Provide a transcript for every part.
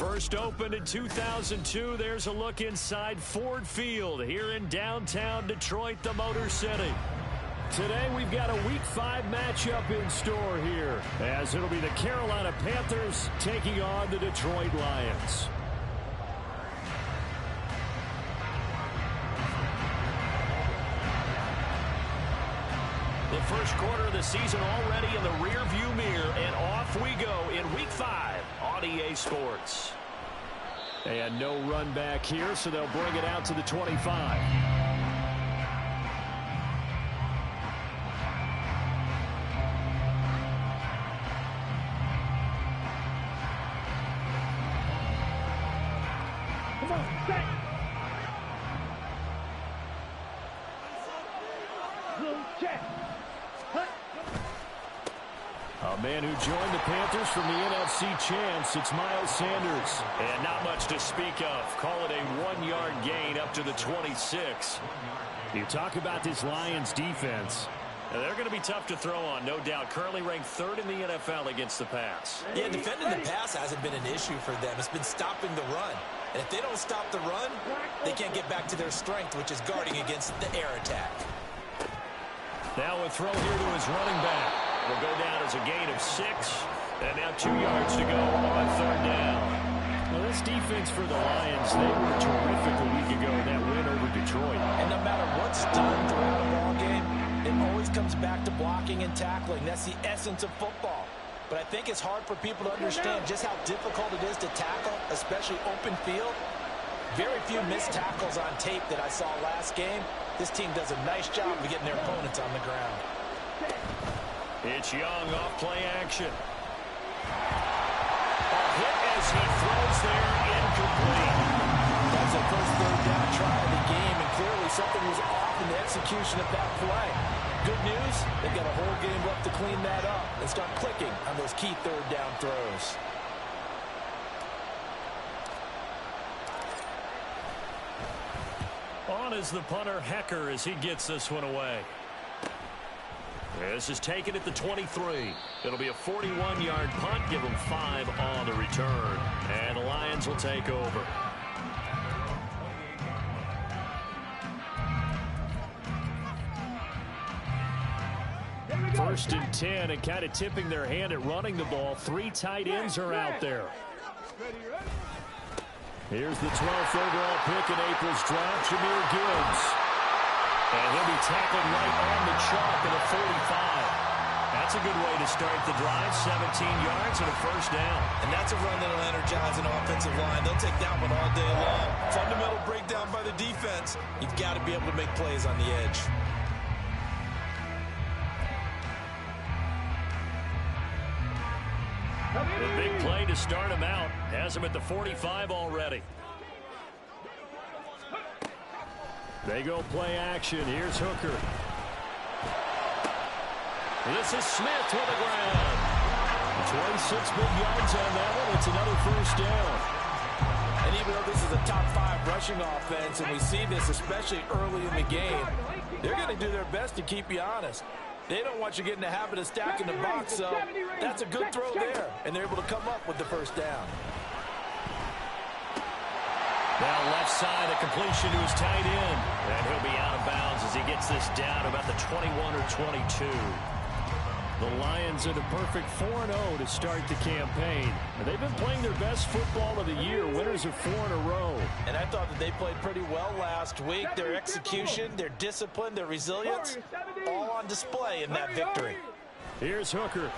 First opened in 2002, there's a look inside Ford Field here in downtown Detroit, the Motor City. Today we've got a Week 5 matchup in store here, as it'll be the Carolina Panthers taking on the Detroit Lions. The first quarter of the season already in the rearview mirror, and off we go in Week 5 on EA Sports. And no run back here, so they'll bring it out to the 25. Come on, set. Blue check. A man who joined the Panthers from the NFC champs, it's Miles Sanders. And not much to speak of. Call it a 1-yard gain up to the 26. You talk about this Lions defense. They're going to be tough to throw on, no doubt. Currently ranked 3rd in the NFL against the pass. Yeah, defending the pass hasn't been an issue for them. It's been stopping the run. And if they don't stop the run, they can't get back to their strength, which is guarding against the air attack. Now a throw here to his running back. Will go down as a gain of 6. And now 2 yards to go on 3rd down. Well, this defense for the Lions, they were terrific a week ago in that win over Detroit. And no matter what's done throughout a ball game, it always comes back to blocking and tackling. That's the essence of football. But I think it's hard for people to understand just how difficult it is to tackle, especially open field. Very few missed tackles on tape that I saw last game. This team does a nice job of getting their opponents on the ground. It's Young off play action. A hit as he throws there, incomplete. That's the first 3rd down try of the game, and clearly something was off in the execution of that play. Good news, they've got a whole game left to clean that up and start clicking on those key 3rd down throws. On is the punter, Hecker, as he gets this one away. This is taken at the 23. It'll be a 41-yard punt. Give them 5 on the return. And the Lions will take over. First and 10, and kind of tipping their hand at running the ball. 3 tight ends are out there. Here's the 12th overall pick in April's draft, Jahmyr Gibbs. And he'll be tackled right on the chalk at a 45. That's a good way to start the drive. 17 yards and a first down. And that's a run that'll energize an offensive line. They'll take that one all day long. Fundamental breakdown by the defense. You've got to be able to make plays on the edge. The big play to start him out. Has him at the 45 already. They go play action. Here's Hooker. This is Smith to the ground. 6 big yards on that one. It's another first down. And even though this is a top-5 rushing offense, and we see this especially early in the game, they're going to do their best to keep you honest. They don't want you getting the habit of stacking the box, so that's a good throw there, and they're able to come up with the first down. Now left side, a completion to his tight end. And he'll be out of bounds as he gets this down about the 21 or 22. The Lions are the perfect 4-0 to start the campaign. And they've been playing their best football of the year, winners of 4 in a row. And I thought that they played pretty well last week. Their execution, their discipline, their resilience, all on display in that victory. Here's Hooker.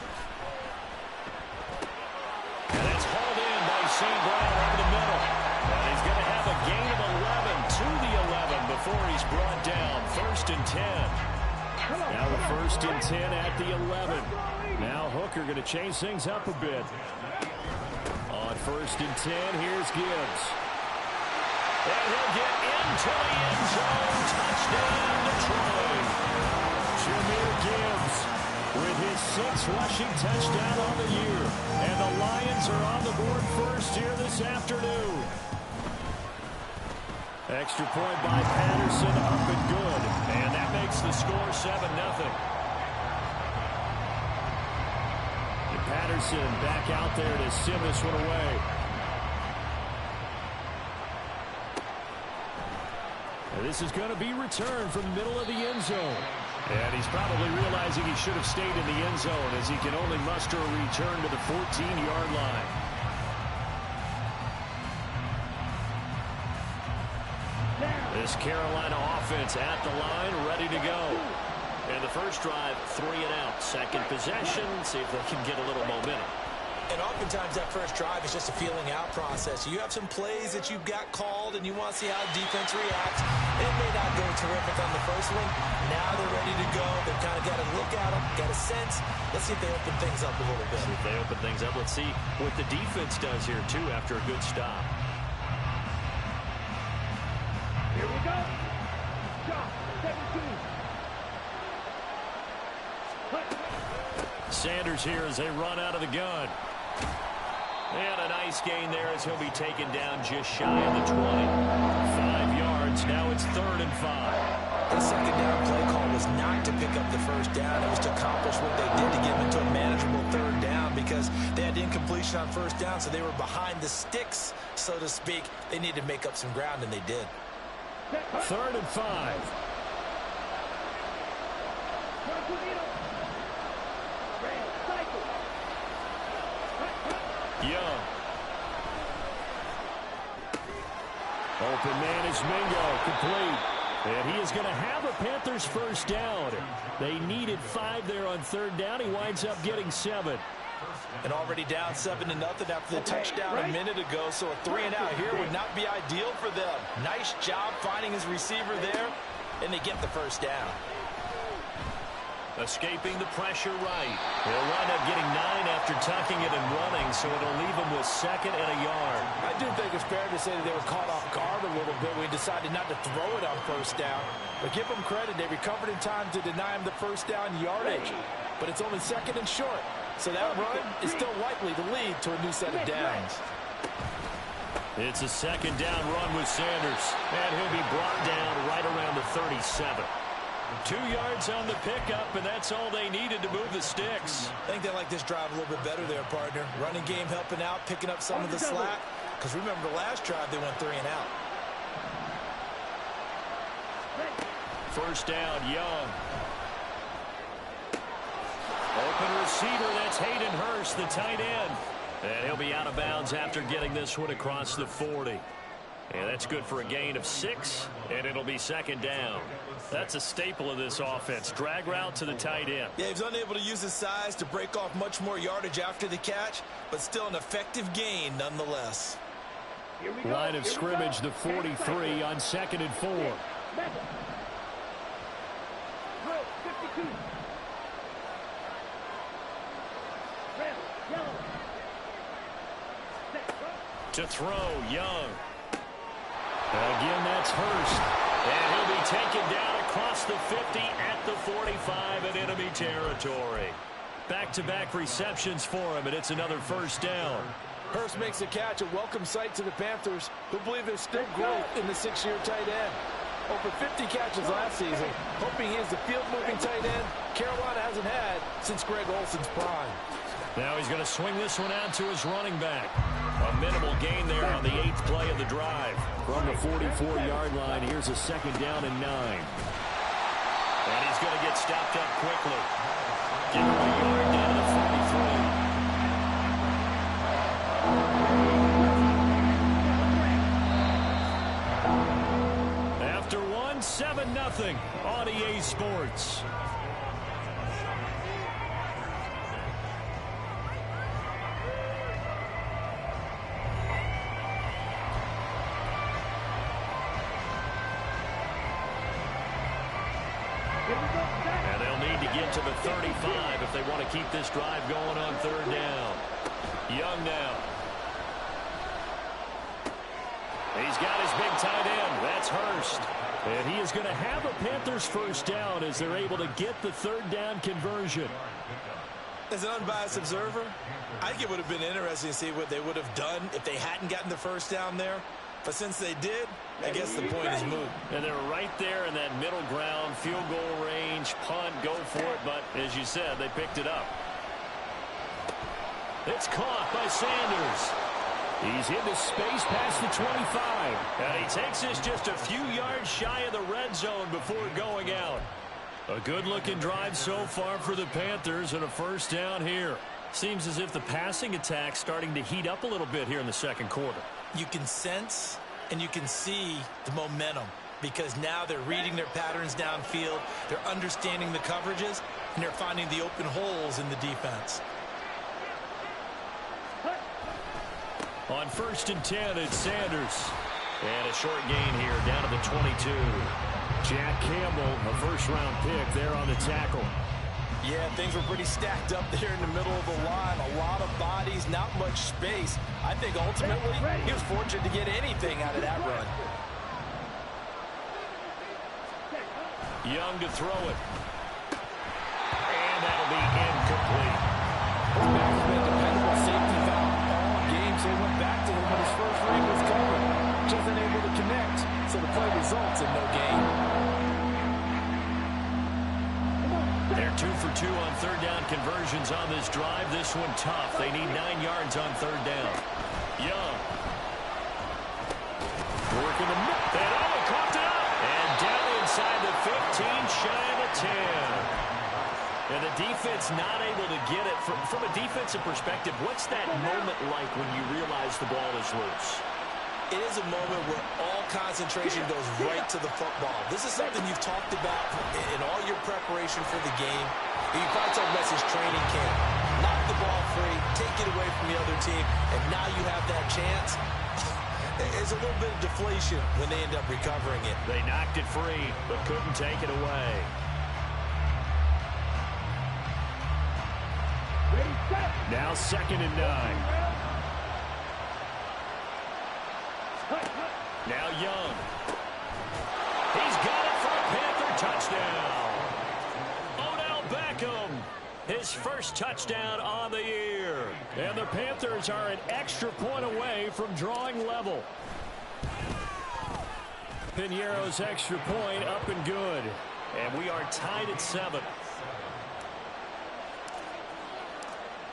And it's hauled in by St. Brown over the middle. And he's going to have a gain of 11 to the 11 before he's brought down. 1st and 10. Now a 1st and 10 at the 11. Now Hooker going to change things up a bit. On 1st and 10, here's Gibbs. And he'll get into the end zone. Touchdown, Detroit. Jahmyr Gibbs with his 6th rushing touchdown on the year. And the Lions are on the board first here this afternoon. Extra point by Patterson, up and good. And that makes the score 7-0. And Patterson back out there to send this one away. And this is going to be returned from the middle of the end zone. And he's probably realizing he should have stayed in the end zone as he can only muster a return to the 14-yard line. This Carolina offense at the line, ready to go. And the first drive, 3 and out. Second possession, see if they can get a little momentum. And oftentimes that first drive is just a feeling out process. You have some plays that you've got called and you want to see how defense reacts. It may not go terrific on the first one. Now they're ready to go. They've kind of got to look at them, got a sense. Let's see if they open things up a little bit. See if they open things up. Let's see what the defense does here, too, after a good stop. Here we go. Shot, 17. Sanders here as they run out of the gun. And a nice gain there as he'll be taken down just shy of the 20. 5 yards. Now it's 3rd and 5. That second down play call was not to pick up the first down. It was to accomplish what they did to get them into a manageable 3rd down because they had incompletion on 1st down, so they were behind the sticks, so to speak. They needed to make up some ground, and they did. 3rd and 5. Young. Open man is Mingo, complete. And he is going to have a Panthers first down. They needed 5 there on 3rd down. He winds up getting 7. And already down 7-0 after the touchdown a minute ago, so a 3 and out here would not be ideal for them. Nice job finding his receiver there, and they get the first down. Escaping the pressure right. He'll wind up getting 9 after tucking it and running, so it'll leave him with 2nd and a yard. I do think it's fair to say that they were caught off guard a little bit. We decided not to throw it on 1st down. But give them credit. They recovered in time to deny him the 1st down yardage. But it's only 2nd and short. So that run is still likely to lead to a new set of downs. It's a 2nd down run with Sanders. And he'll be brought down right around the 37. 2 yards on the pickup, and that's all they needed to move the sticks. I think they like this drive a little bit better there, partner. Running game helping out, picking up some of the slack. Because remember, the last drive, they went 3 and out. 1st down, Young. Open receiver, that's Hayden Hurst, the tight end. And he'll be out of bounds after getting this one across the 40. And that's good for a gain of 6, and it'll be 2nd down. That's a staple of this offense. Drag route to the tight end. Yeah, he was unable to use his size to break off much more yardage after the catch, but still an effective gain nonetheless. Line of scrimmage, the 43 on 2nd and 4. 52. Red, yellow. To throw, Young. Again, that's Hurst. And he'll be taken down across the 50 at the 45 in enemy territory. Back-to-back receptions for him, and it's another first down. Hurst makes a catch, a welcome sight to the Panthers, who believe there's still growth in the 6-year tight end. Over 50 catches last season, hoping he is the field-moving tight end Carolina hasn't had since Greg Olson's prime. Now he's going to swing this one out to his running back. A minimal gain there on the 8th play of the drive. From the 44-yard line, here's a 2nd down and 9. And he's going to get stopped up quickly. Give him a yard down to the 43. After one, 7-0 on EA Sports. And they'll need to get to the 35 if they want to keep this drive going on 3rd down. Young now. He's got his big tight end. That's Hurst. And he is going to have a Panthers first down as they're able to get the 3rd down conversion. As an unbiased observer, I think it would have been interesting to see what they would have done if they hadn't gotten the first down there. But since they did, I guess the point is moot. And they're right there in that middle ground, field goal range, punt, go for it. But as you said, they picked it up. It's caught by Sanders. He's into space past the 25. And he takes this just a few yards shy of the red zone before going out. A good-looking drive so far for the Panthers and a first down here. Seems as if the passing attack's starting to heat up a little bit here in the 2nd quarter. You can sense and you can see the momentum because now they're reading their patterns downfield, they're understanding the coverages, and they're finding the open holes in the defense. On 1st and 10, it's Sanders. And a short gain here down to the 22. Jack Campbell, a first-round pick there on the tackle. Yeah, things were pretty stacked up there in the middle of the line. A lot of bodies, not much space. I think ultimately he was fortunate to get anything out of that run. Young to throw it. And that'll be incomplete. His back has been a dependable safety valve all game, so he went back to him when his first read was covered. Just unable to connect, so the play results in no gain. They're 2 for 2 on 3rd down conversions on this drive. This one tough. They need 9 yards on 3rd down. Young. Working the middle. And oh, he coughed it up. And down inside the 15, shy of the 10. And the defense not able to get it. From a defensive perspective, what's that moment like when you realize the ball is loose? It is a moment where all concentration goes right to the football. This is something you've talked about in all your preparation for the game. You probably talked about this training camp. Knock the ball free, take it away from the other team, and now you have that chance. There's a little bit of deflation when they end up recovering it. They knocked it free, but couldn't take it away. Now 2nd and 9. Now Young. He's got it for a Panther touchdown. Odell Beckham, his first touchdown on the year. And the Panthers are an extra point away from drawing level. Piñeiro's extra point up and good. And we are tied at 7.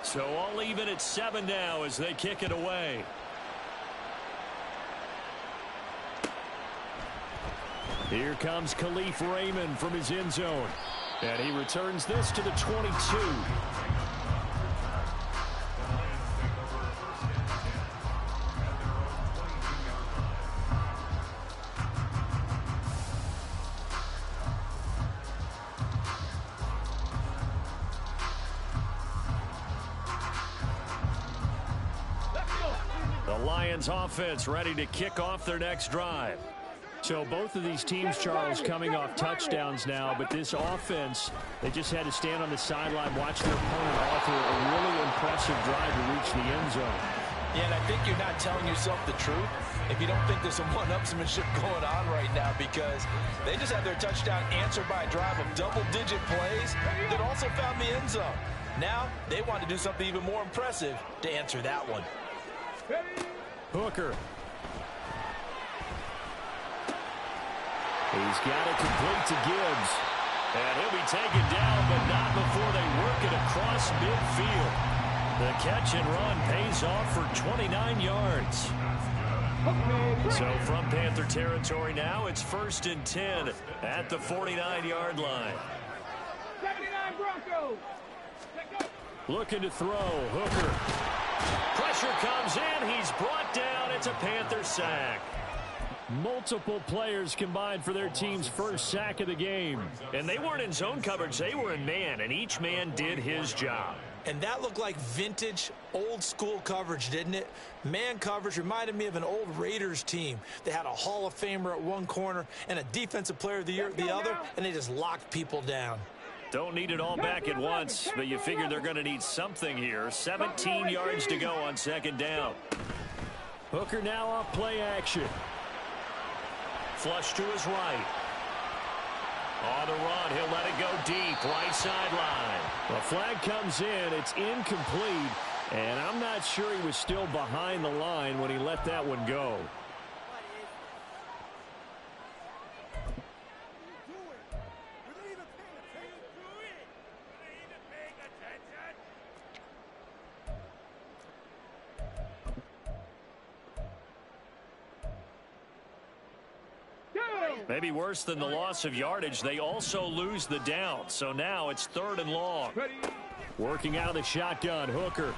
So all even at 7 now as they kick it away. Here comes Khalif Raymond from his end zone. And he returns this to the 22. The Lions offense ready to kick off their next drive. So both of these teams, Charles, coming off touchdowns now, but this offense, they just had to stand on the sideline, watch their opponent offer a really impressive drive to reach the end zone. Yeah, and I think you're not telling yourself the truth if you don't think there's some one-upsmanship going on right now, because they just had their touchdown answered by a drive of double-digit plays that also found the end zone. Now they want to do something even more impressive to answer that one. Hooker. He's got it complete to Gibbs. And he'll be taken down, but not before they work it across midfield. The catch and run pays off for 29 yards. So from Panther territory now, it's 1st and 10 at the 49-yard line. 79 Broncos. Looking to throw. Hooker. Pressure comes in. He's brought down. It's a Panther sack. Multiple players combined for their team's first sack of the game. And they weren't in zone coverage. They were in man, and each man did his job. And that looked like vintage, old-school coverage, didn't it? Man coverage reminded me of an old Raiders team. They had a Hall of Famer at one corner and a Defensive Player of the Year at the other, and they just locked people down. Don't need it all back at once, but you figure they're going to need something here. 17 yards to go on 2nd down. Hooker now off play action. Flush to his right. On the run, he'll let it go deep, right sideline. The flag comes in, it's incomplete, and I'm not sure he was still behind the line when he let that one go. Maybe worse than the loss of yardage, they also lose the down. So now it's 3rd and long. Working out of the shotgun, Hooker.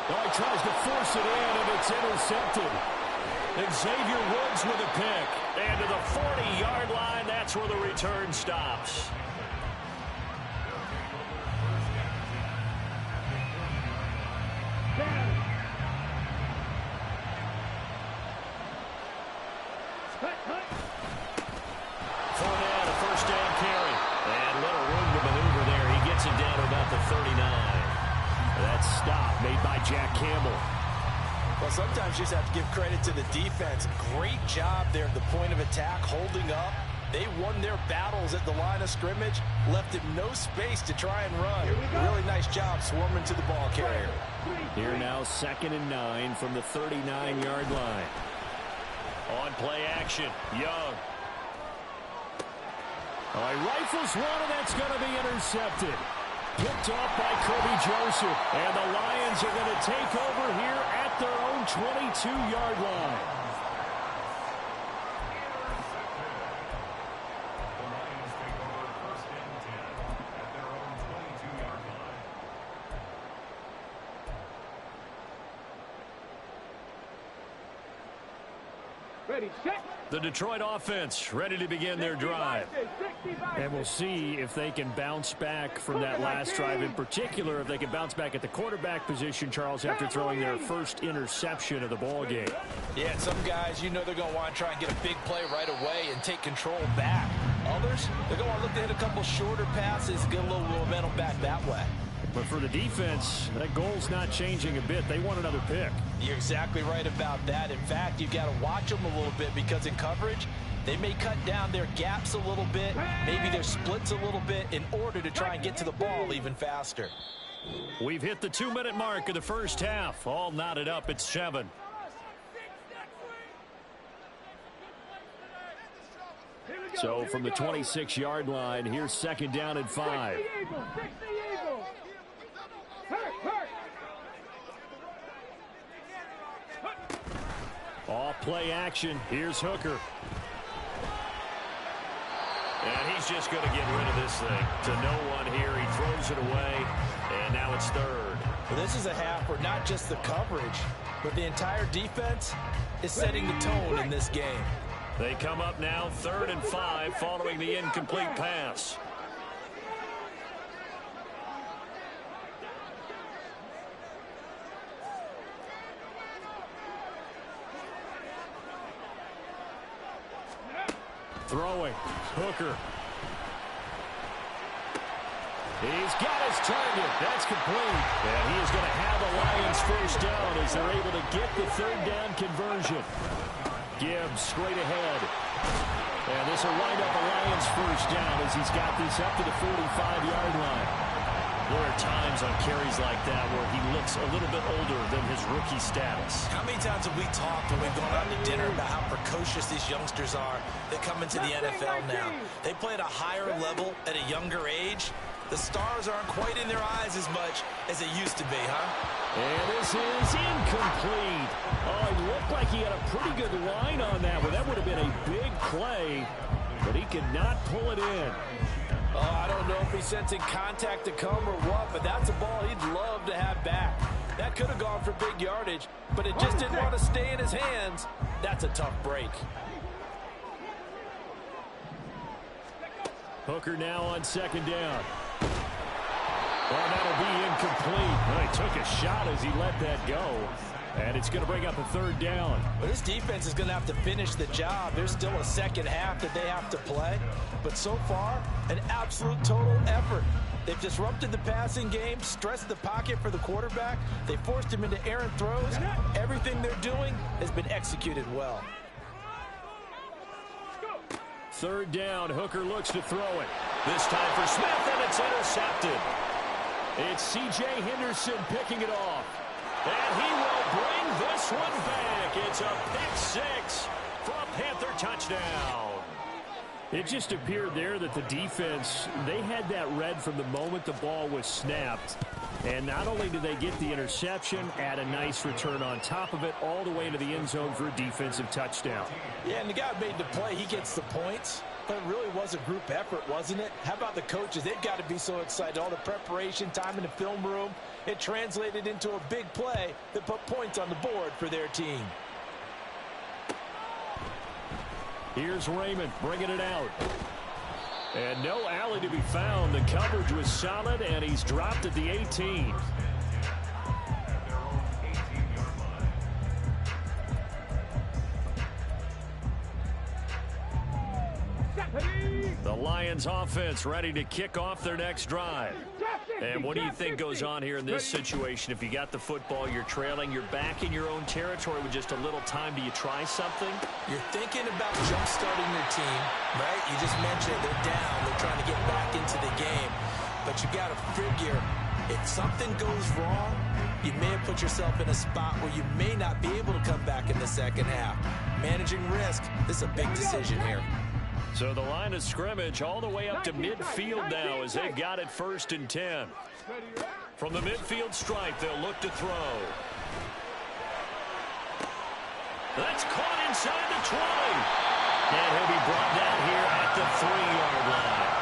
Oh, he tries to force it in, and it's intercepted. Xavier Woods with a pick. And to the 40-yard line, that's where the return stops. Fournette, a 1st down carry. And little room to maneuver there. He gets it down to about the 39. That stop made by Jack Campbell. Well, sometimes you just have to give credit to the defense. Great job there at the point of attack, holding up. They won their battles at the line of scrimmage, left him no space to try and run. Really nice job swarming to the ball carrier. Here now, 2nd and 9 from the 39-yard line. On play action, Young. Oh, he rifles one, and that's going to be intercepted. Picked off by Kobe Joseph. And the Lions are going to take over here at their own 22-yard line. Ready, set. The Detroit offense ready to begin their drive. And we'll see if they can bounce back from that last drive. In particular, if they can bounce back at the quarterback position, Charles, after throwing their first interception of the ball game. Yeah, and some guys, you know they're going to want to try and get a big play right away and take control back. Others, they're going to want to look to hit a couple shorter passes and get a little momentum back that way. But for the defense, that goal's not changing a bit. They want another pick. You're exactly right about that. In fact, you've got to watch them a little bit because in coverage, they may cut down their gaps a little bit, maybe their splits a little bit in order to try and get to the ball even faster. We've hit the 2-minute mark of the first half. All knotted up at 7. So from the 26-yard line, here's 2nd down and 5. Off play action. Here's Hooker. And he's just going to get rid of this thing. To no one here. He throws it away. And now it's 3rd. Well, this is a half where not just the coverage, but the entire defense is setting the tone in this game. They come up now 3rd and 5 following the incomplete pass. Throwing. Hooker. He's got his target. That's complete. And he is going to have the Lions first down as they're able to get the 3rd down conversion. Gibbs straight ahead. And this will wind up a Lions first down as he's got this up to the 45-yard line. There are times on carries like that where he looks a little bit older than his rookie status. How many times have we talked when we've gone out to dinner about how precocious these youngsters are that come into the NFL now? They play at a higher level at a younger age. The stars aren't quite in their eyes as much as they used to be, huh? And this is incomplete. Oh, it looked like he had a pretty good line on that one. That would have been a big play, but he could not pull it in. Oh, I don't know if he's sensing contact to come or what, but that's a ball he'd love to have back. That could have gone for big yardage, but it just didn't want to stay in his hands. That's a tough break. Hooker now on second down. Well, that'll be incomplete. Well, he took a shot as he let that go. And it's going to bring up a third down. Well, this defense is going to have to finish the job. There's still a second half that they have to play. But so far, an absolute total effort. They've disrupted the passing game, stressed the pocket for the quarterback. They forced him into errant throws. Everything they're doing has been executed well. Third down, Hooker looks to throw it. This time for Smith, and it's intercepted. It's C.J. Henderson picking it off. And he will bring this one back. It's a pick six for a Panther touchdown. It just appeared there that the defense, they had that read from the moment the ball was snapped. And not only did they get the interception, add a nice return on top of it, all the way into the end zone for a defensive touchdown. Yeah, and the guy made the play. He gets the points. But it really was a group effort, wasn't it? How about the coaches? They've got to be so excited. All the preparation time in the film room. It translated into a big play that put points on the board for their team. Here's Raymond bringing it out. And no alley to be found. The coverage was solid, and he's dropped at the 18. The Lions offense ready to kick off their next drive. And what do you think goes on here in this situation? If you got the football, you're trailing, you're back in your own territory with just a little time. Do you try something? You're thinking about jump-starting your team, right? You just mentioned they're down. They're trying to get back into the game. But you got to figure, if something goes wrong, you may have put yourself in a spot where you may not be able to come back in the second half. Managing risk, this is a big decision here. So the line of scrimmage all the way up to midfield now as they've got it 1st and 10. From the midfield stripe, they'll look to throw. That's caught inside the 20. And he'll be brought down here at the 3-yard line.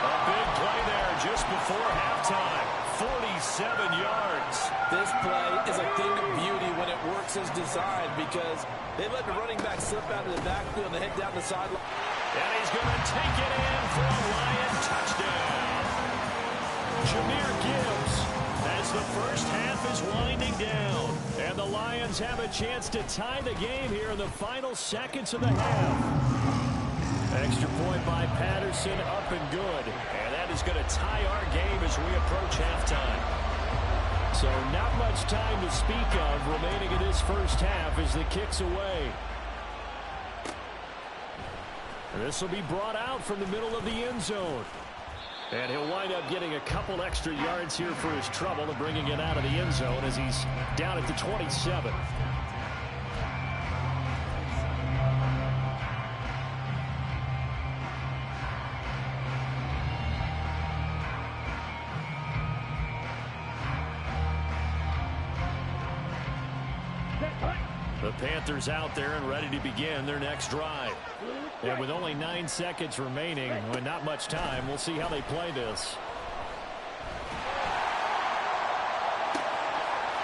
A big play there just before halftime. 47 yards. This play is a thing of beauty when it works as designed because they let the running back slip out of the backfield and head down the sideline. And he's going to take it in for a Lion touchdown. Jahmyr Gibbs as the first half is winding down. And the Lions have a chance to tie the game here in the final seconds of the half. Extra point by Patterson, up and good. And that is going to tie our game as we approach halftime. So not much time to speak of remaining in this first half as the kick's away. This will be brought out from the middle of the end zone. And he'll wind up getting a couple extra yards here for his trouble and bringing it out of the end zone as he's down at the 27. The Panthers out there and ready to begin their next drive. And with only 9 seconds remaining, with not much time, we'll see how they play this.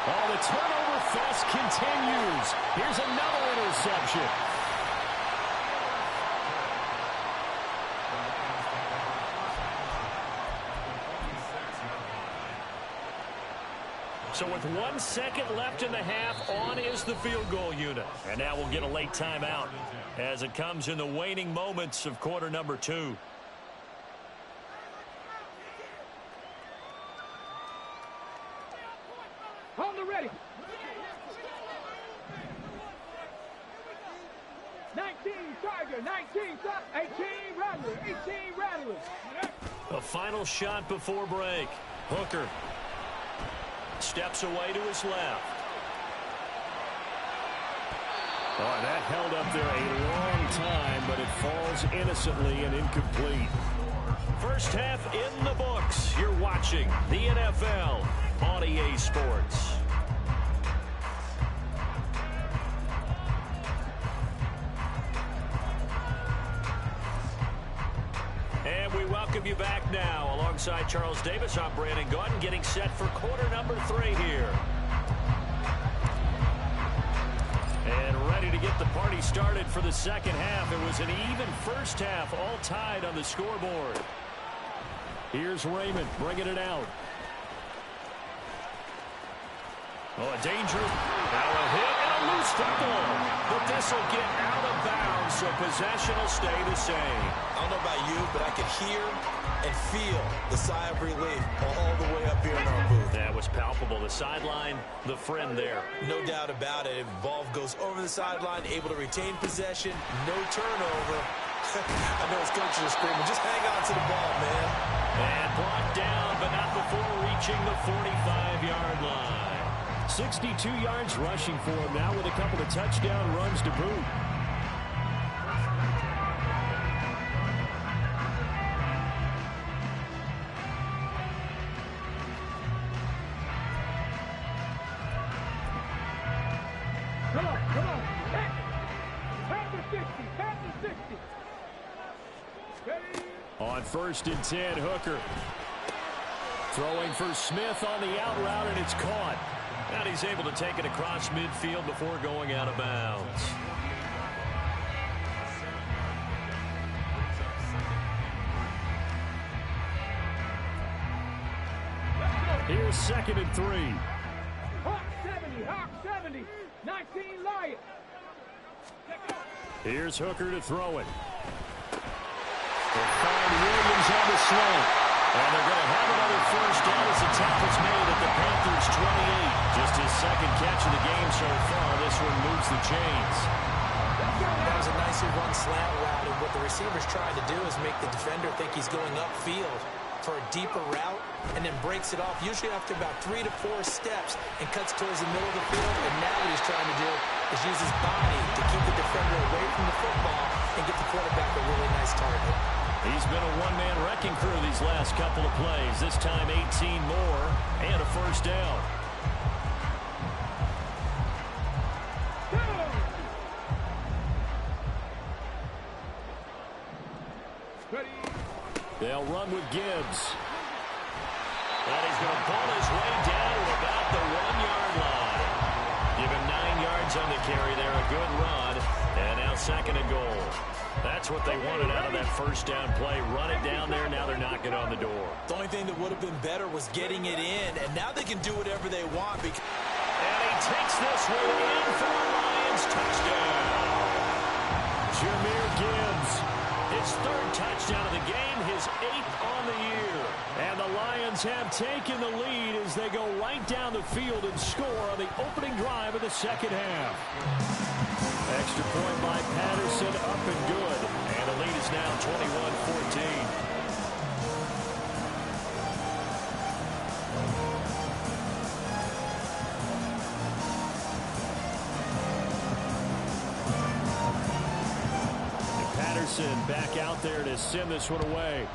Oh, the turnover fest continues. Here's another interception. So with 1 second left in the half, on is the field goal unit. And now we'll get a late timeout as it comes in the waning moments of quarter number 2. Hold it ready. 19 Tiger, 19 stop, 18 Rattler, 18 Rattler. A final shot before break. Hooker steps away to his left. Oh, that held up there a long time, but it falls innocently and incomplete. First half in the books. You're watching the NFL on EA Sports. And we welcome you back now. Alongside Charles Davis, I'm Brandon Gaudin, getting set for quarter number 3 here. And ready to get the party started for the second half. It was an even first half, all tied on the scoreboard. Here's Raymond bringing it out. Oh, a danger. Now a hit and a loose football. But this will get out of bounds, so possession will stay the same. I don't know about you, but I could hear and feel the sigh of relief all the way up here in our booth. That was palpable. The sideline, the friend there. No doubt about it. Ball goes over the sideline, able to retain possession, no turnover. I know his coaches are screaming, just hang on to the ball, man. And brought down, but not before reaching the 45-yard line. 62 yards rushing for him now with a couple of touchdown runs to boot. Come on. Panthers 60, Panthers 60. Ready? On 1st and 10, Hooker. Throwing for Smith on the out route, and it's caught. And he's able to take it across midfield before going out of bounds. Here's 2nd and 3. Hawk 70, 19 Lions. Here's Hooker to throw it. They'll find Williams on the slant. And they're going to have another first down as the tackle's made at the Panthers 28. Just his second catch of the game so far. This one moves the chains. That was a nicely run slant route, and what the receiver's trying to do is make the defender think he's going upfield for a deeper route, and then breaks it off, usually after about 3 to 4 steps, and cuts towards the middle of the field. And now what he's trying to do is use his body to keep the defender away from the football and get the quarterback a really nice target. He's been a one-man wrecking crew these last couple of plays. This time 18 more and a first down. They'll run with Gibbs. And he's going to pull his way down to about the 1-yard line. Give him 9 yards on the carry there. A good run. And now 2nd and goal. That's what they wanted out of that first down play. Run it down there. Now they're knocking on the door. The only thing that would have been better was getting it in. And now they can do whatever they want. And he takes this one in for a Lions touchdown. Jahmyr Gibbs. His 3rd touchdown of the game, his 8th on the year. And the Lions have taken the lead as they go right down the field and score on the opening drive of the second half. Extra point by Patterson, up and good. And the lead is now 21-14. Back out there to send this one away.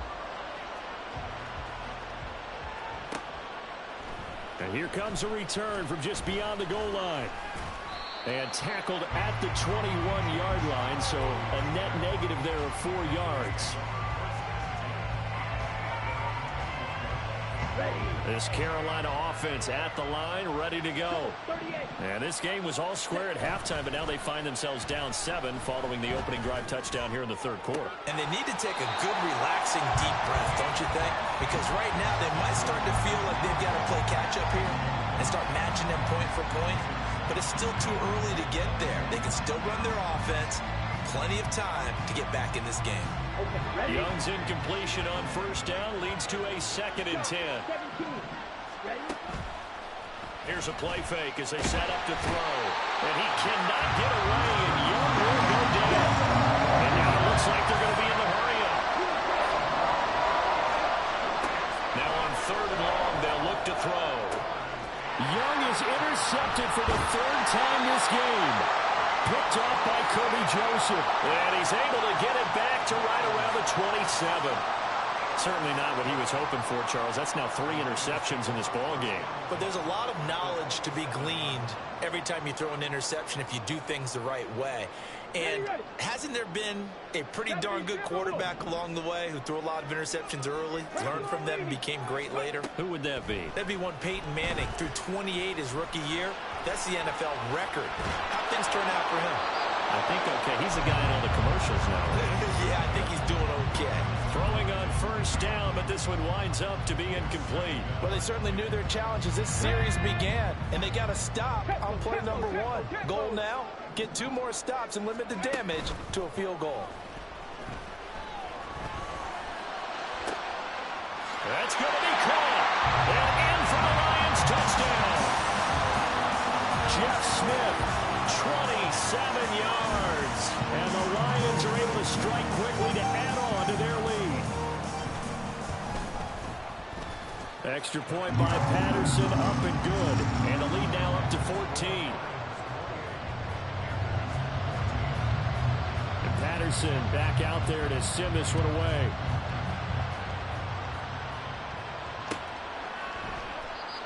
And here comes a return from just beyond the goal line. And tackled at the 21-yard line, so a net negative there of 4 yards. This Carolina offense at the line, ready to go. And this game was all square at halftime, but now they find themselves down 7 following the opening drive touchdown here in the 3rd quarter. And they need to take a good, relaxing, deep breath, don't you think? Because right now they might start to feel like they've got to play catch-up here and start matching them point for point. But it's still too early to get there. They can still run their offense. Plenty of time to get back in this game. Young's incompletion on first down leads to a 2nd and 10. Here's a play fake as they set up to throw. And he cannot get away, and Young will go down. And now it looks like they're going to be in the hurry-up. Now on 3rd and long, they'll look to throw. Young is intercepted for the 3rd time this game. Picked off by Kirby Joseph. And he's able to get it back to right around the 27. Certainly not what he was hoping for, Charles. That's now 3 interceptions in this ball game. But there's a lot of knowledge to be gleaned every time you throw an interception if you do things the right way. And hasn't there been a pretty darn good quarterback along the way who threw a lot of interceptions early, learned from them, and became great later? Who would that be? That'd be one Peyton Manning. Threw 28 his rookie year. That's the NFL record. How'd things turn out for him? I think okay. He's the guy in all the commercials now, right? Yeah, I think he's doing okay. Throwing on 1st down, but this one winds up to be incomplete. Well, they certainly knew their challenge as this series began, and they got to stop on play number 1. Goal now, get 2 more stops and limit the damage to a field goal. That's going to be caught. And in for the Lions, touchdown. Jeff Smith, 27 yards. And the Lions are able to strike quickly to add on to their lead. Extra point by Patterson, up and good. And the lead now up to 14. And Patterson back out there to send this one away.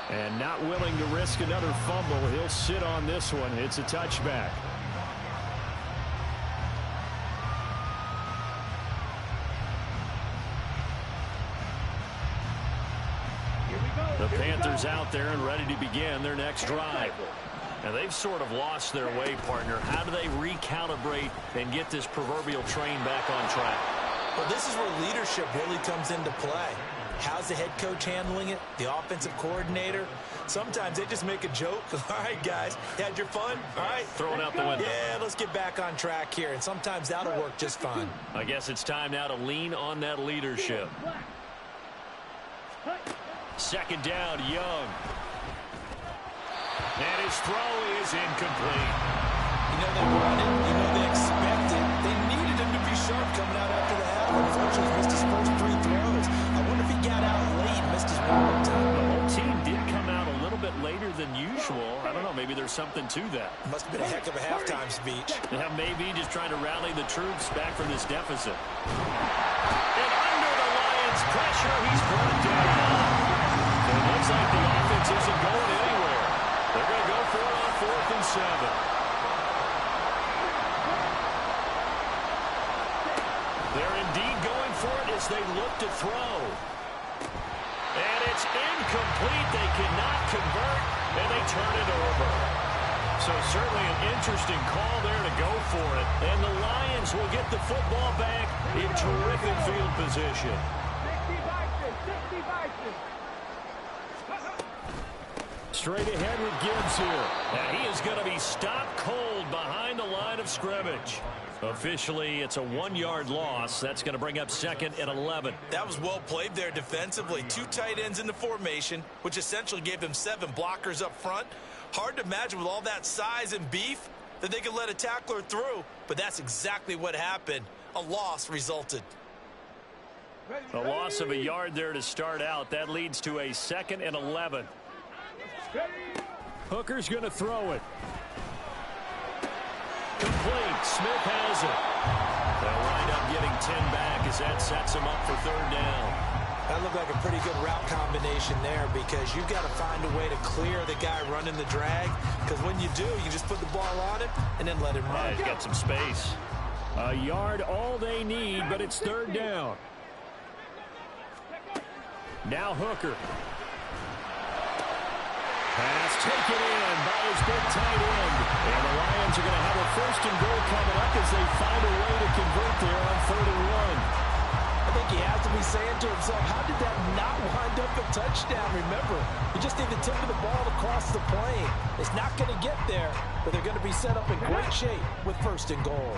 And not willing to risk another fumble. He'll sit on this one. It's a touchback. The Panthers out there and ready to begin their next drive. And they've sort of lost their way, partner. How do they recalibrate and get this proverbial train back on track? Well, this is where leadership really comes into play. How's the head coach handling it? The offensive coordinator? Sometimes they just make a joke. All right, guys, you had your fun? All right. Throw it out the window. Yeah, let's get back on track here. And sometimes that'll work just fine. I guess it's time now to lean on that leadership. 2nd down, Young. And his throw is incomplete. You know they wanted, you know they expected. They needed him to be sharp coming out after the half. And unfortunately, he missed his first 3 throws. I wonder if he got out late and missed his warm-up time. The whole team did come out a little bit later than usual. I don't know, maybe there's something to that. Must have been a heck of a halftime speech. Yeah, maybe just trying to rally the troops back from this deficit. And under the Lions' pressure, he's brought down. So it looks like the offense isn't going anywhere. They're going to go for it on 4th and 7. They're indeed going for it as they look to throw. And it's incomplete. They cannot convert, and they turn it over. So certainly an interesting call there to go for it. And the Lions will get the football back in terrific field position. 60 Vikings. Straight ahead with Gibbs here. And he is going to be stopped cold behind the line of scrimmage. Officially, it's a 1-yard loss. That's going to bring up 2nd and 11. That was well played there defensively. 2 tight ends in the formation, which essentially gave them 7 blockers up front. Hard to imagine with all that size and beef that they could let a tackler through, but that's exactly what happened. A loss resulted. A loss of a yard there to start out. That leads to a 2nd and 11. Hooker's going to throw it. Complete. Smith has it. They'll wind up getting 10 back as that sets him up for 3rd down. That looked like a pretty good route combination there because you've got to find a way to clear the guy running the drag, because when you do, you just put the ball on him and then let him run. Yeah, he's got some space. A yard all they need, but it's 3rd down. Now Hooker. Pass taken in by his big tight end. And the Lions are going to have a 1st and goal coming up as they find a way to convert there on 3rd and 1. I think he has to be saying to himself, how did that not wind up a touchdown? Remember, you just need the tip of the ball across the plane. It's not going to get there, but they're going to be set up in great shape with 1st and goal.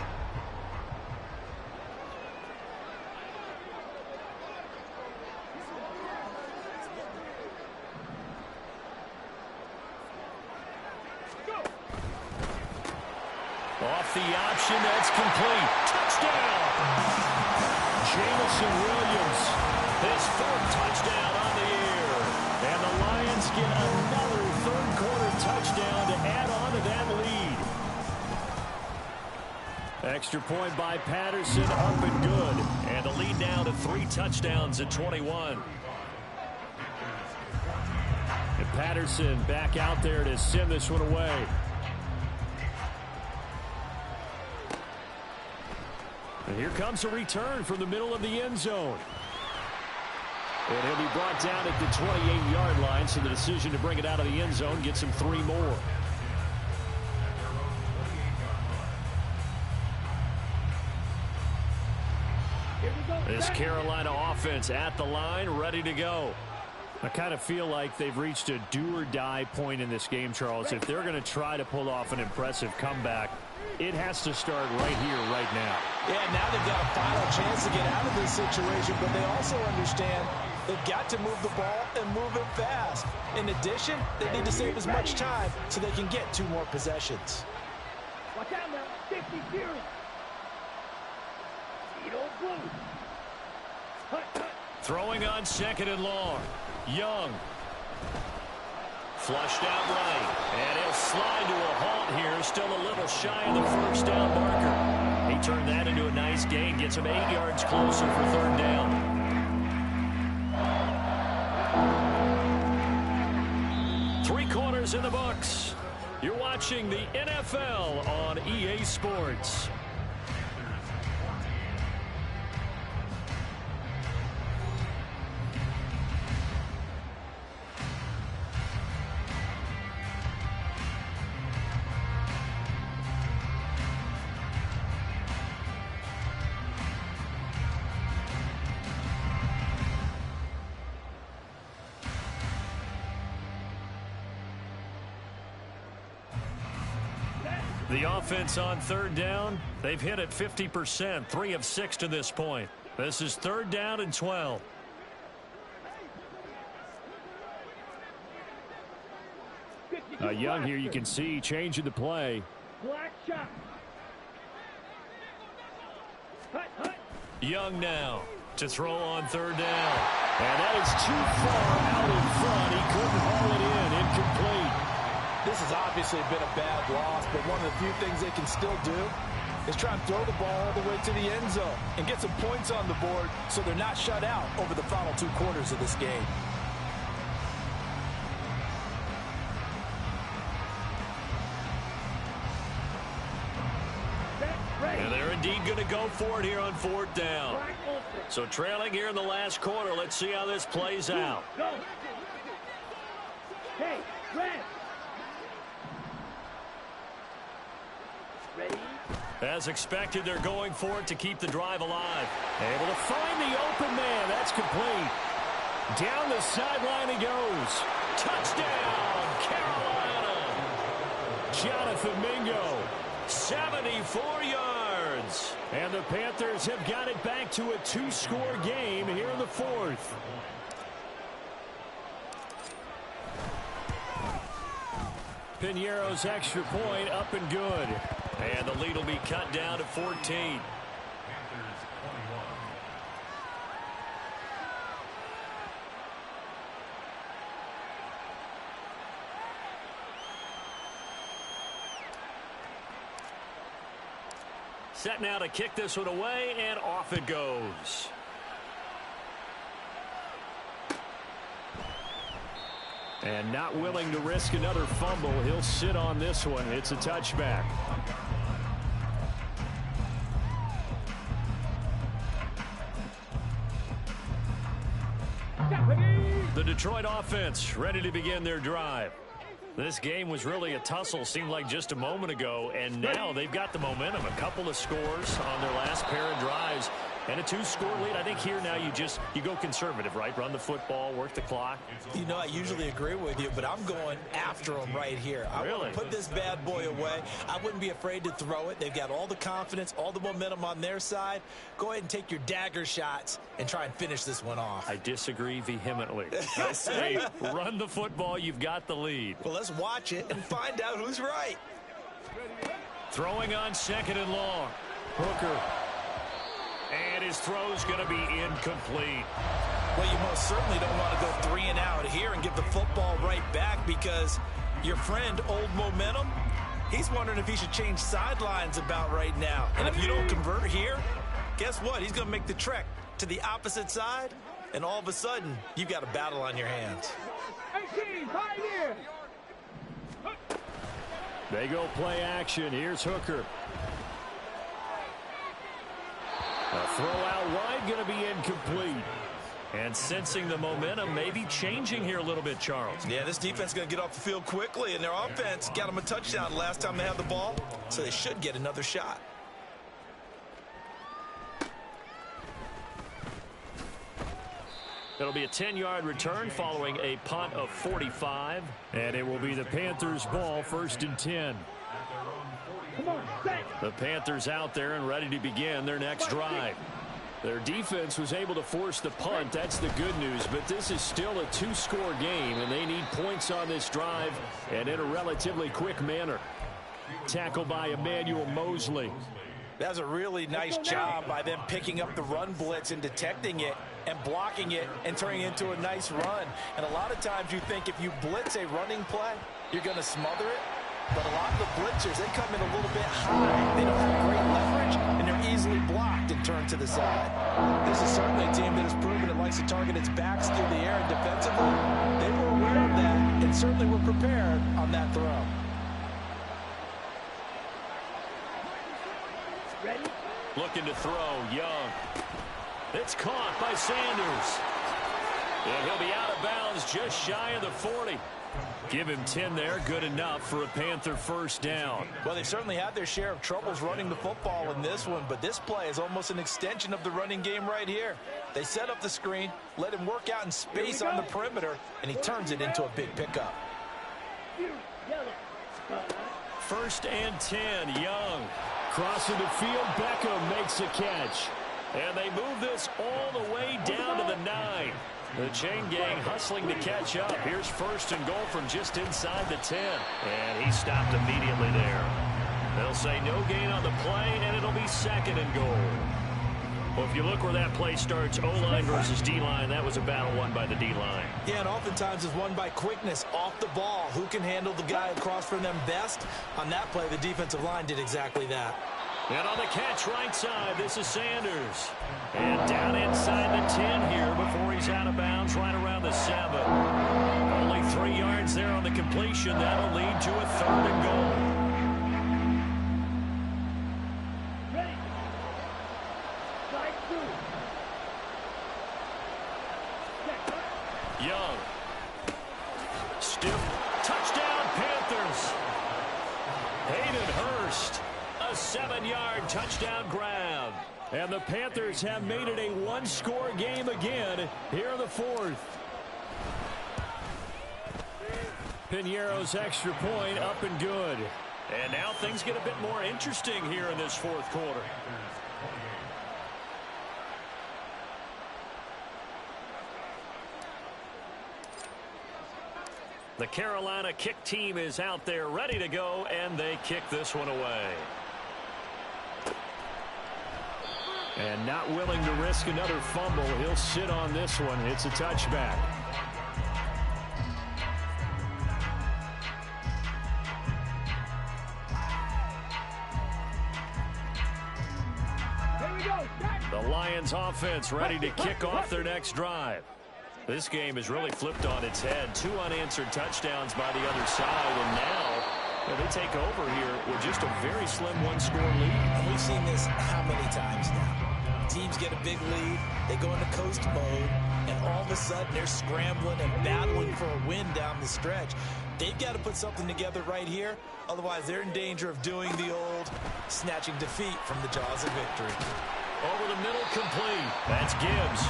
Off the option, that's complete. Touchdown! Jamison Williams, his 4th touchdown on the year. And the Lions get another third-quarter touchdown to add on to that lead. Extra point by Patterson, up and good. And the lead now to 3 touchdowns at 21. And Patterson back out there to send this one away. And here comes a return from the middle of the end zone. And he'll be brought down at the 28-yard line, so the decision to bring it out of the end zone gets him 3 more. This Carolina offense at the line, ready to go. I kind of feel like they've reached a do-or-die point in this game, Charles. If they're going to try to pull off an impressive comeback, it has to start right here, right now. Yeah, now they've got a final chance to get out of this situation, but they also understand they've got to move the ball and move it fast. In addition, they need to save as much time so they can get 2 more possessions. Watch out now. 50 series. You don't blue. Throwing on 2nd and long. Young. Flushed out right. And he'll slide to a halt here. Still a little shy of the first down marker. He turned that into a nice gain. Gets him 8 yards closer for 3rd down. Three quarters in the books. You're watching the NFL on EA Sports. The offense on 3rd down, they've hit it 50%, 3 of 6 to this point. This is 3rd down and 12. Young here, you can see changing the play. Black shot. Young now to throw on 3rd down. And that is too far out in front. He couldn't haul it in. Incomplete. This has obviously been a bad loss, but one of the few things they can still do is try and throw the ball all the way to the end zone and get some points on the board so they're not shut out over the final 2 quarters of this game. And they're indeed going to go for it here on 4th down. So trailing here in the last quarter, let's see how this plays out. Hey, red. Ready? As expected, they're going for it to keep the drive alive. Able to find the open man. That's complete. Down the sideline he goes. Touchdown, Carolina. Jonathan Mingo, 74 yards. And the Panthers have got it back to a 2-score game here in the 4th. Piñeiro's extra point up and good. And the lead will be cut down to 14. Set now to kick this one away, and off it goes. And not willing to risk another fumble. He'll sit on this one. It's a touchback. The Detroit offense ready to begin their drive. This game was really a tussle, seemed like just a moment ago, and now they've got the momentum. A couple of scores on their last pair of drives and a 2-score lead. I think here now you go conservative, right? Run the football, work the clock. You know, I usually agree with you, but I'm going after them right here. I want to put this bad boy away. I wouldn't be afraid to throw it. They've got all the confidence, all the momentum on their side. Go ahead and take your dagger shots and try and finish this one off. I disagree vehemently. I say run the football. You've got the lead. Well, let's watch it and find out who's right. Throwing on 2nd and long. Hooker. And his throw's going to be incomplete. Well, you most certainly don't want to go 3 and out here and give the football right back, because your friend, Old Momentum, he's wondering if he should change sidelines about right now. And if you don't convert here, guess what? He's going to make the trek to the opposite side, and all of a sudden, you've got a battle on your hands. 18, Pioneer. They go play action. Here's Hooker. A throw out wide, going to be incomplete. And sensing the momentum, maybe changing here a little bit, Charles. Yeah, this defense is going to get off the field quickly, and their offense got them a touchdown last time they had the ball, so they should get another shot. It'll be a 10-yard return following a punt of 45. And it will be the Panthers' ball, 1st and 10. Come on, set. The Panthers out there and ready to begin their next drive. Their defense was able to force the punt. That's the good news. But this is still a 2-score game, and they need points on this drive and in a relatively quick manner. Tackled by Emmanuel Mosley. That's a really nice job by them picking up the run blitz and detecting it and blocking it and turning it into a nice run. And a lot of times you think if you blitz a running play, you're going to smother it. But a lot of the blitzers, they come in a little bit high. They don't have great leverage, and they're easily blocked and turned to the side. This is certainly a team that has proven it likes to target its backs through the air, and defensively, they were aware of that and certainly were prepared on that throw. Ready? Looking to throw, Young. It's caught by Sanders. And he'll be out of bounds just shy of the 40. Give him 10 there, good enough for a Panther 1st down. Well, they've certainly had their share of troubles running the football in this one, but this play is almost an extension of the running game right here. They set up the screen, let him work out in space on the perimeter, and he turns it into a big pickup. 1st and 10, Young. Crossing the field, Beckham makes a catch. And they move this all the way down to the 9. The chain gang hustling to catch up. Here's 1st and goal from just inside the 10. And he stopped immediately there. They'll say no gain on the play, and it'll be 2nd and goal. Well, if you look where that play starts, O-line versus D-line, that was a battle won by the D-line. Yeah, and oftentimes it's won by quickness off the ball. Who can handle the guy across from them best? On that play, the defensive line did exactly that. And on the catch right side, this is Sanders. And down inside the 10 here before he's out of bounds right around the 7. Only 3 yards there on the completion. That'll lead to a 3rd and goal. Ready. Strike 2. Young. Stiff. Touchdown, Panthers. Hayden Hurst. A 7-yard touchdown grab. And the Panthers have made it a 1-score game again here in the 4th. Piñeiro's extra point up and good. And now things get a bit more interesting here in this 4th quarter. The Carolina kick team is out there ready to go, and they kick this one away. And not willing to risk another fumble, he'll sit on this one. It's a touchback. Here we go. The Lions offense ready to kick off their next drive. This game is really flipped on its head. 2 unanswered touchdowns by the other side, and now they take over here with just a very slim 1-score lead. And we've seen this how many times now? Teams get a big lead, they go into coast mode, and all of a sudden they're scrambling and battling for a win down the stretch. They've got to put something together right here, otherwise they're in danger of doing the old snatching defeat from the jaws of victory. Over the middle, complete. That's Gibbs.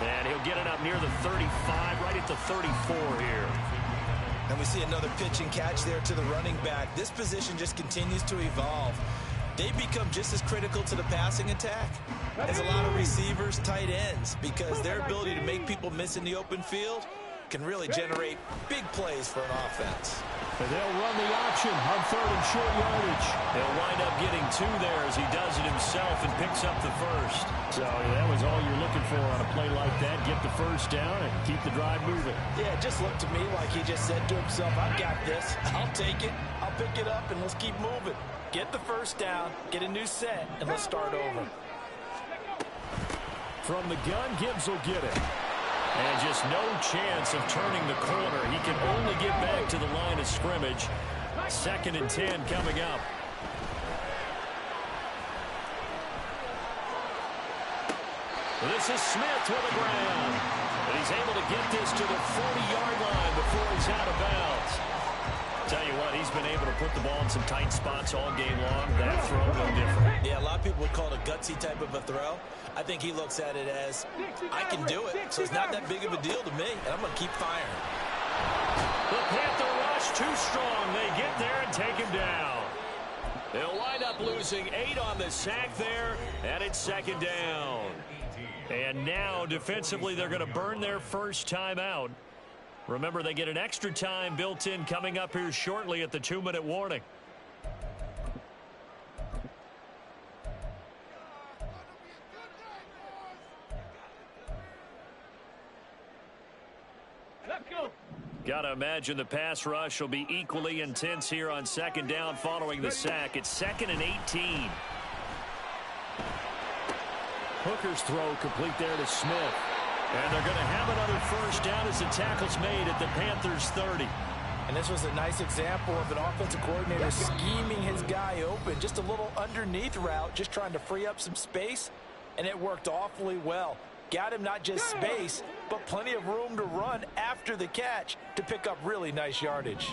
And he'll get it up near the 35, right at the 34 here. And we see another pitch and catch there to the running back. This position just continues to evolve. They become just as critical to the passing attack as a lot of receivers, tight ends, because their ability to make people miss in the open field can really generate big plays for an offense. And they'll run the option on 3rd and short yardage. He'll wind up getting 2 there as he does it himself and picks up the first. So that was all you're looking for on a play like that. Get the first down and keep the drive moving. Yeah, it just looked to me like he just said to himself, I've got this. I'll take it. I'll pick it up, and let's keep moving. Get the first down, get a new set, and let's start over. From the gun, Gibbs will get it. And just no chance of turning the corner. He can only get back to the line of scrimmage. 2nd and 10 coming up. This is Smith with the ground. And he's able to get this to the 40-yard line before he's out of bounds. Tell you what, he's been able to put the ball in some tight spots all game long. That throw, no different. Yeah, a lot of people would call it a gutsy type of a throw. I think he looks at it as, I can do it, so it's not that big of a deal to me, and I'm going to keep firing. The Panther rush too strong. They get there and take him down. They'll wind up losing 8 on the sack there, and it's 2nd down. And now, defensively, they're going to burn their first time out. Remember, they get an extra time built in coming up here shortly at the 2-minute warning. Let's go. Got to imagine the pass rush will be equally intense here on 2nd down following the sack. It's 2nd and 18. Hooker's throw complete there to Smith. And they're going to have another first down as the tackle's made at the Panthers 30. And this was a nice example of an offensive coordinator scheming his guy open. Just a little underneath route, just trying to free up some space. And it worked awfully well. Got him not just space, but plenty of room to run after the catch to pick up really nice yardage.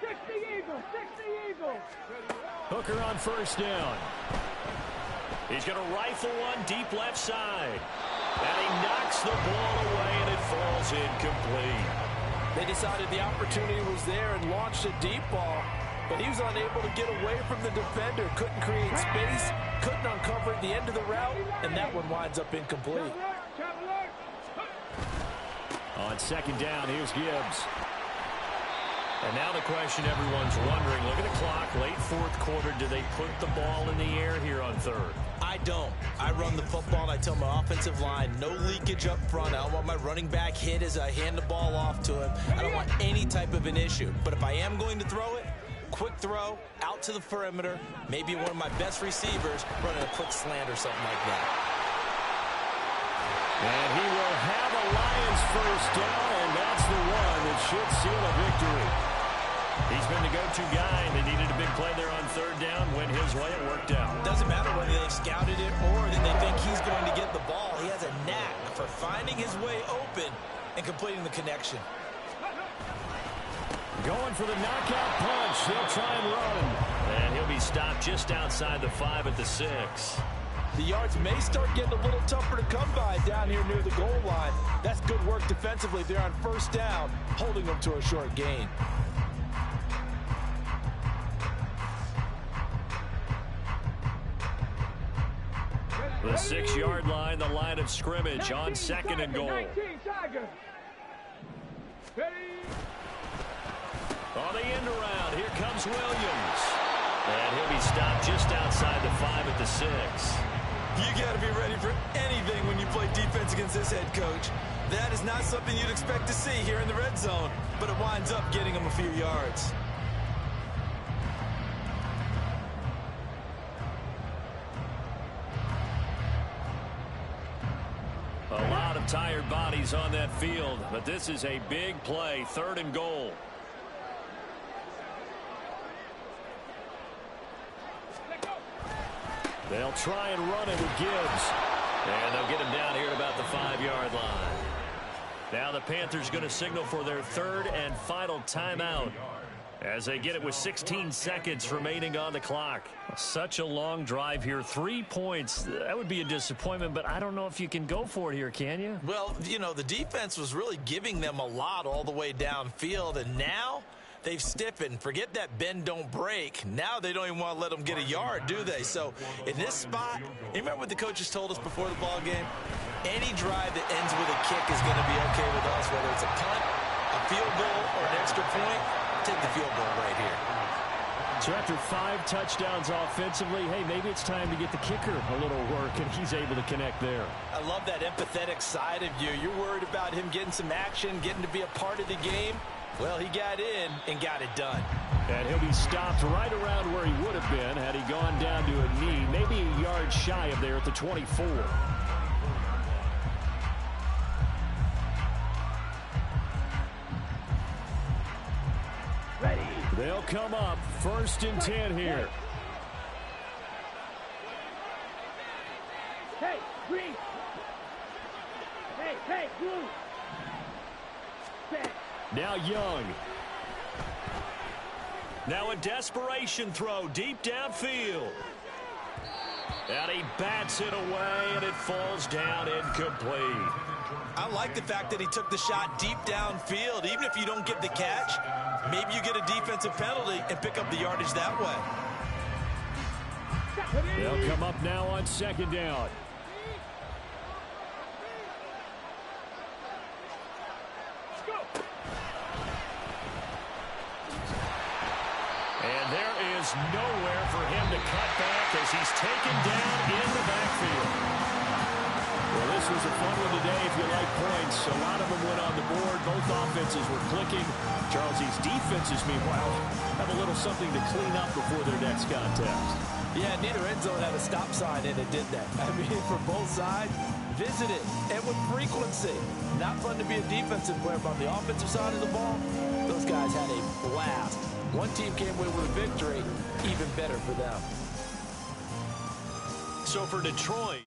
60 Eagles, 60 Eagles. Hooker on first down. He's going to rifle one deep left side. And he knocks the ball away, and it falls incomplete. They decided the opportunity was there and launched a deep ball, but he was unable to get away from the defender. Couldn't create space, couldn't uncover at the end of the route, and that one winds up incomplete. On 2nd down, here's Gibbs. And now the question everyone's wondering, look at the clock, late 4th quarter, do they put the ball in the air here on 3rd? I don't. I run the football, and I tell my offensive line, no leakage up front. I don't want my running back hit as I hand the ball off to him. I don't want any type of an issue. But if I am going to throw it, quick throw, out to the perimeter, maybe one of my best receivers running a quick slant or something like that. And he will have a Lions first down, and that's the one that should seal a victory. He's been the go-to guy, and they needed a big play there on 3rd down. Went his way, it worked out. Doesn't matter whether they scouted it or that they think he's going to get the ball. He has a knack for finding his way open and completing the connection. Going for the knockout punch. He'll try and run. And he'll be stopped just outside the 5 at the 6. The yards may start getting a little tougher to come by down here near the goal line. That's good work defensively there on first down, holding them to a short gain. The 6-yard line, the line of scrimmage on 2nd and goal. On the end around, here comes Williams. And he'll be stopped just outside the 5 at the 6. You got to be ready for anything when you play defense against this head coach. That is not something you'd expect to see here in the red zone, but it winds up getting him a few yards. A lot of tired bodies on that field, but this is a big play, 3rd and goal. They'll try and run it with Gibbs. And they'll get him down here at about the 5-yard line. Now the Panthers going to signal for their 3rd and final timeout as they get it with 16 seconds remaining on the clock. Such a long drive here. 3 points. That would be a disappointment, but I don't know if you can go for it here, can you? Well, you know, the defense was really giving them a lot all the way downfield, and now they've stiffened. Forget that bend, don't break. Now they don't even want to let them get a yard, do they? So in this spot, you remember what the coaches told us before the ball game? Any drive that ends with a kick is going to be okay with us, whether it's a punt, a field goal or an extra point, take the field goal right here. So after 5 touchdowns offensively, hey, maybe it's time to get the kicker a little work, and he's able to connect there. I love that empathetic side of you. You're worried about him getting some action, getting to be a part of the game. Well, he got in and got it done. And he'll be stopped right around where he would have been had he gone down to a knee, maybe a yard shy of there at the 24. Ready. They'll come up 1st and 10 here. Hey, green. Hey, blue. Set. Now Young. Now a desperation throw deep downfield. And he bats it away, and it falls down incomplete. I like the fact that he took the shot deep downfield. Even if you don't get the catch, maybe you get a defensive penalty and pick up the yardage that way. They'll come up now on 2nd down. And there is nowhere for him to cut back as he's taken down in the backfield. Well, this was a fun one today if you like points. A lot of them went on the board. Both offenses were clicking. Charles, these defenses, meanwhile, have a little something to clean up before their next contest. Yeah, neither end zone had a stop sign, and it did that. I mean, for both sides, visit it, and with frequency. Not fun to be a defensive player, but on the offensive side of the ball, those guys had a blast. One team came away with a victory, even better for them. So for Detroit,